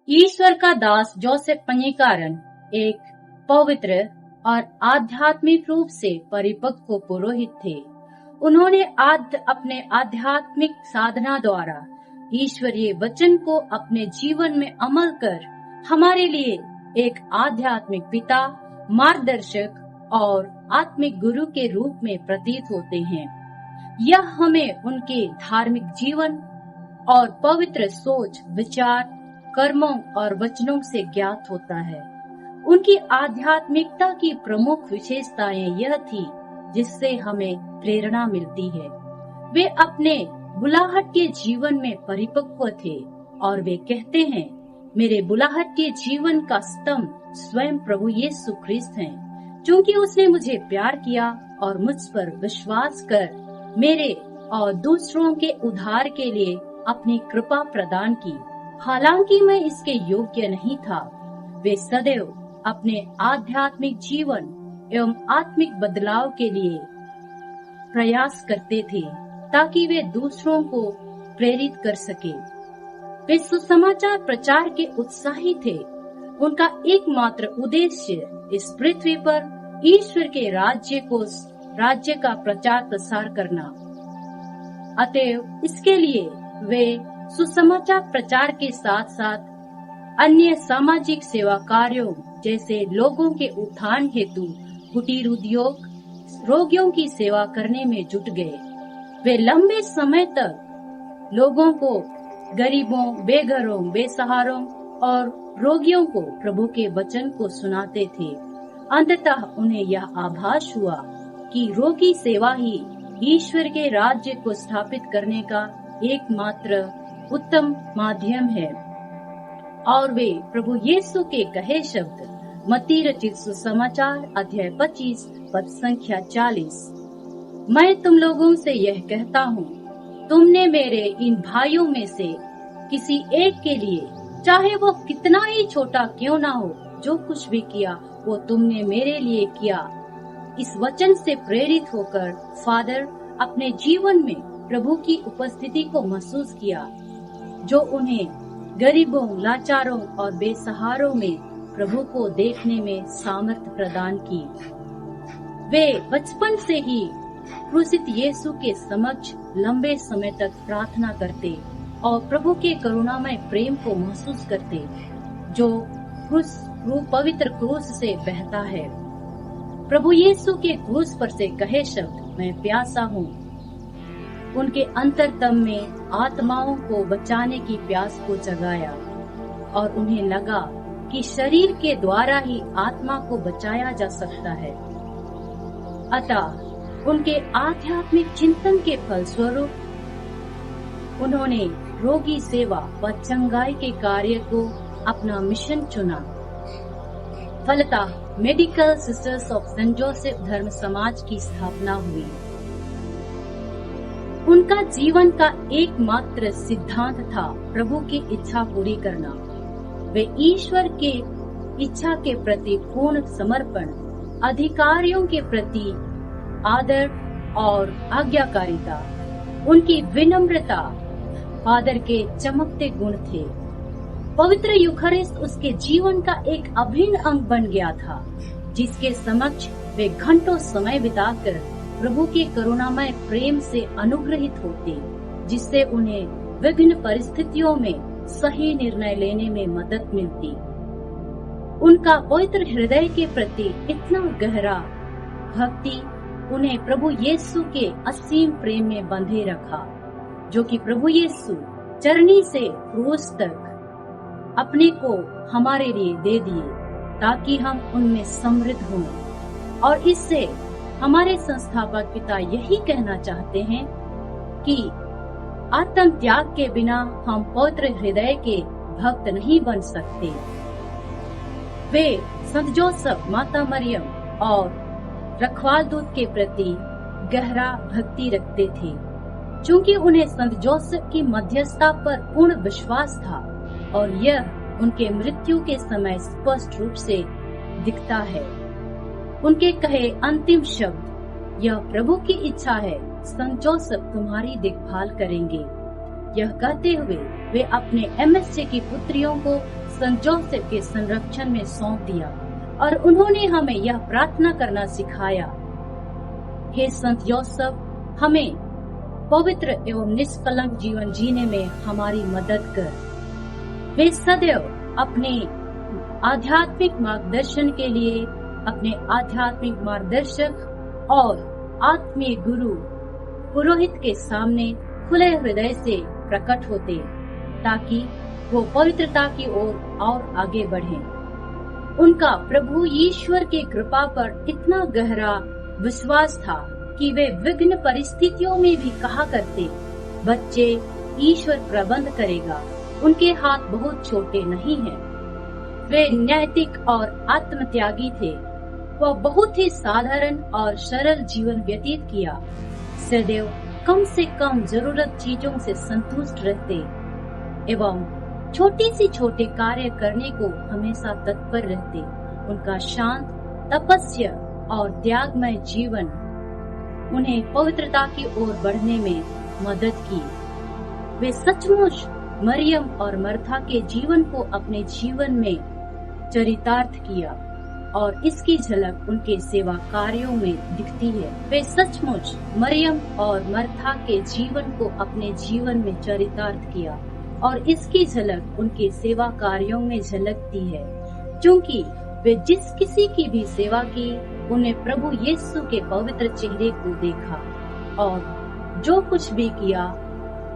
ईश्वर का दास जोसेफ पनिकारण एक पवित्र और आध्यात्मिक रूप से परिपक्व पुरोहित थे। उन्होंने अपने आध्यात्मिक साधना द्वारा ईश्वरीय वचन को अपने जीवन में अमल कर हमारे लिए एक आध्यात्मिक पिता, मार्गदर्शक और आत्मिक गुरु के रूप में प्रतीत होते हैं। यह हमें उनके धार्मिक जीवन और पवित्र सोच, विचार, कर्मों और वचनों से ज्ञात होता है। उनकी आध्यात्मिकता की प्रमुख विशेषताएं यह थी जिससे हमें प्रेरणा मिलती है। वे अपने बुलाहट के जीवन में परिपक्व थे और वे कहते हैं, मेरे बुलाहट के जीवन का स्तंभ स्वयं प्रभु यीशु ख्रिस्त हैं, क्योंकि उसने मुझे प्यार किया और मुझ पर विश्वास कर मेरे और दूसरों के उद्धार के लिए अपनी कृपा प्रदान की। हालांकि मैं इसके योग्य नहीं था, वे सदैव अपने आध्यात्मिक जीवन एवं आत्मिक बदलाव के लिए प्रयास करते थे ताकि वे दूसरों को प्रेरित कर सके। वे सुसमाचार प्रचार के उत्साही थे। उनका एकमात्र उद्देश्य इस पृथ्वी पर ईश्वर के राज्य का प्रचार प्रसार करना। अतएव इसके लिए वे सुसमाचार प्रचार के साथ साथ अन्य सामाजिक सेवा कार्यों जैसे लोगों के उत्थान हेतु कुटीर उद्योग, रोगियों की सेवा करने में जुट गए। वे लंबे समय तक लोगों को, गरीबों, बेघरों, बेसहारों और रोगियों को प्रभु के वचन को सुनाते थे। अंततः उन्हें यह आभास हुआ कि रोगी सेवा ही ईश्वर के राज्य को स्थापित करने का एकमात्र उत्तम माध्यम है और वे प्रभु यीशु के कहे शब्द मत्ती रचित सुसमाचार अध्याय 25 पद संख्या 40, मैं तुम लोगों से यह कहता हूँ, तुमने मेरे इन भाइयों में से किसी एक के लिए, चाहे वो कितना ही छोटा क्यों ना हो, जो कुछ भी किया वो तुमने मेरे लिए किया। इस वचन से प्रेरित होकर फादर अपने जीवन में प्रभु की उपस्थिति को महसूस किया, जो उन्हें गरीबों, लाचारों और बेसहारों में प्रभु को देखने में सामर्थ्य प्रदान की। वे बचपन से ही क्रूसित यीशु के समक्ष लंबे समय तक प्रार्थना करते और प्रभु के करुणामय प्रेम को महसूस करते, जो पवित्र क्रूस से बहता है। प्रभु यीशु के क्रूस पर से कहे शब्द, मैं प्यासा हूँ, उनके अंतरतम में आत्माओं को बचाने की प्यास को जगाया और उन्हें लगा कि शरीर के द्वारा ही आत्मा को बचाया जा सकता है। अतः उनके आध्यात्मिक चिंतन के फलस्वरूप उन्होंने रोगी सेवा व चंगाई के कार्य को अपना मिशन चुना। फलतः medical sisters of Saint Joseph धर्म समाज की स्थापना हुई। उनका जीवन का एकमात्र सिद्धांत था प्रभु की इच्छा पूरी करना। वे ईश्वर के इच्छा के प्रति पूर्ण समर्पण, अधिकारियों के प्रति आदर और आज्ञाकारिता, उनकी विनम्रता फादर के चमकते गुण थे। पवित्र यूखरिस्ट उसके जीवन का एक अभिन्न अंग बन गया था, जिसके समक्ष वे घंटों समय बिताकर प्रभु के करुणामय प्रेम से अनुग्रहित होते, जिससे उन्हें विभिन्न परिस्थितियों में सही निर्णय लेने में मदद मिलती। उनका पवित्र हृदय के प्रति इतना गहरा भक्ति उन्हें प्रभु यीशु के असीम प्रेम में बंधे रखा, जो कि प्रभु यीशु चरनी से क्रूस तक अपने को हमारे लिए दे दिए, ताकि हम उनमें समृद्ध हों। और इससे हमारे संस्थापक पिता यही कहना चाहते हैं कि आत्म त्याग के बिना हम पवित्र हृदय के भक्त नहीं बन सकते। वे संत जोसेफ, माता मरियम और रखवाल दूत के प्रति गहरा भक्ति रखते थे, क्योंकि उन्हें संत जोसेफ की मध्यस्थता पर पूर्ण विश्वास था और यह उनके मृत्यु के समय स्पष्ट रूप से दिखता है। उनके कहे अंतिम शब्द, यह प्रभु की इच्छा है, संत जोसेफ तुम्हारी देखभाल करेंगे। यह कहते हुए वे अपने एमएसजे की पुत्रियों को संत जोसेफ के संरक्षण में सौंप दिया और उन्होंने हमें यह प्रार्थना करना सिखाया, हे संत जोसेफ, हमें पवित्र एवं निष्कलंक जीवन जीने में हमारी मदद कर। वे सदैव अपने आध्यात्मिक मार्गदर्शन के लिए अपने आध्यात्मिक मार्गदर्शक और आत्मीय गुरु पुरोहित के सामने खुले हृदय से प्रकट होते, ताकि वो पवित्रता की ओर और आगे बढ़ें। उनका प्रभु ईश्वर के कृपा पर इतना गहरा विश्वास था कि वे विघ्न परिस्थितियों में भी कहा करते, बच्चे, ईश्वर प्रबंध करेगा, उनके हाथ बहुत छोटे नहीं हैं। वे नैतिक और आत्मत्यागी थे। वह बहुत ही साधारण और सरल जीवन व्यतीत किया, सदैव कम से कम जरूरत चीजों से संतुष्ट रहते एवं छोटी सी छोटे कार्य करने को हमेशा तत्पर रहते। उनका शांत, तपस्या और त्यागमय जीवन उन्हें पवित्रता की ओर बढ़ने में मदद की। वे सचमुच मरियम और मर्था के जीवन को अपने जीवन में चरितार्थ किया और इसकी झलक उनके सेवा कार्यों में दिखती है। वे सचमुच मरियम और मर्था के जीवन को अपने जीवन में चरितार्थ किया और इसकी झलक उनके सेवा कार्यों में झलकती है, क्योंकि वे जिस किसी की भी सेवा की, उन्हें प्रभु यीशु के पवित्र चेहरे को देखा और जो कुछ भी किया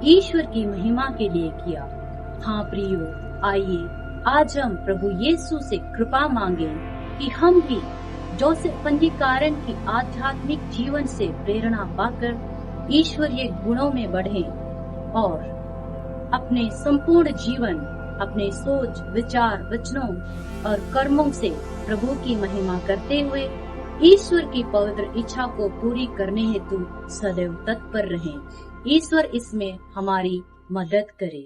ईश्वर की महिमा के लिए किया। हाँ प्रियो, आइए आज हम प्रभु यीशु से कृपा मांगे कि हम भी जोसेफ पंजीकारण की आध्यात्मिक जीवन से प्रेरणा पाकर ईश्वरीय गुणों में बढ़ें और अपने संपूर्ण जीवन, अपने सोच, विचार, वचनों और कर्मों से प्रभु की महिमा करते हुए ईश्वर की पवित्र इच्छा को पूरी करने हेतु सदैव तत्पर रहें। ईश्वर इसमें हमारी मदद करे।